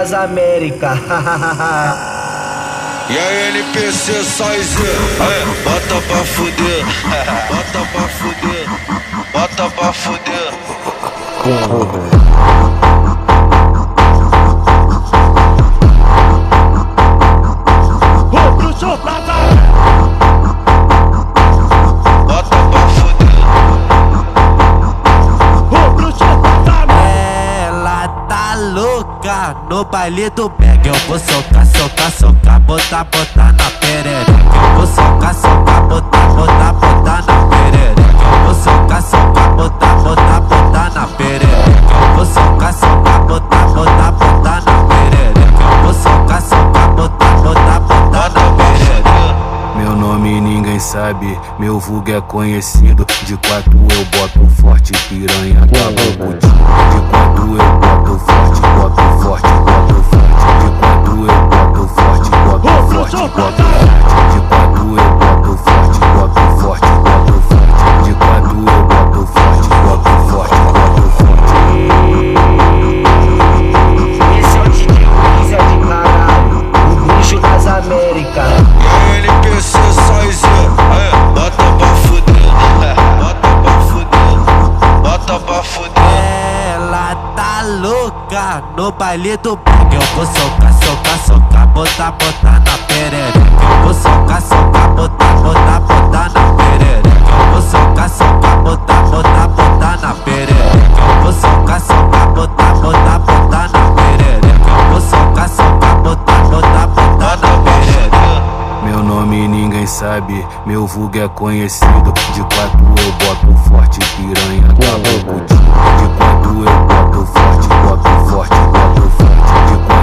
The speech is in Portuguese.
das Américas. E a NPC Soiz, bota pra fuder, bota pra fuder, bota pra fuder. No baile do bag eu vou socar, socar, socar, botar, botar na perereca. Eu vou socar, socar, botar, botar, botar na perereca. Eu vou socar, socar, botar, botar, botar na perereca. Eu vou socar, socar, botar, botar, botar na perereca. Eu vou socar, socar, botar, botar, botar na perereca. Meu nome ninguém sabe, meu vulgo é conhecido. De 4 eu boto forte, piranha, acabou com o tiro. De 4 eu boto forte, boto forte, boto forte. De 4 eu boto forte, boto forte, boto forte. De 4 eu boto forte, boto forte, boto forte. De 4 eu boto forte, boto forte, boto forte. Esse é o DJ Wizzy de caralho, o bruxo das Américas. E a NPC Soiz, bota pra fuder, bota pra fuder, bota pra fuder. Ela tá louca no baile do bag. Eu vou socar, socar, socar, botar, botar na perereca. Eu vou socar, socar, botar, botar, botar na perereca. Eu vou socar, socar, botar, botar, botar na perereca. Eu vou socar, socar, botar, botar, botar na perereca. Eu vou socar, socar, botar, botar, botar na perereca. Meu nome ninguém sabe, meu vulgo é conhecido. De 4 eu boto forte, piranha, acabou com o tiro. De 4 eu boto forte, boto forte, boto forte. De 4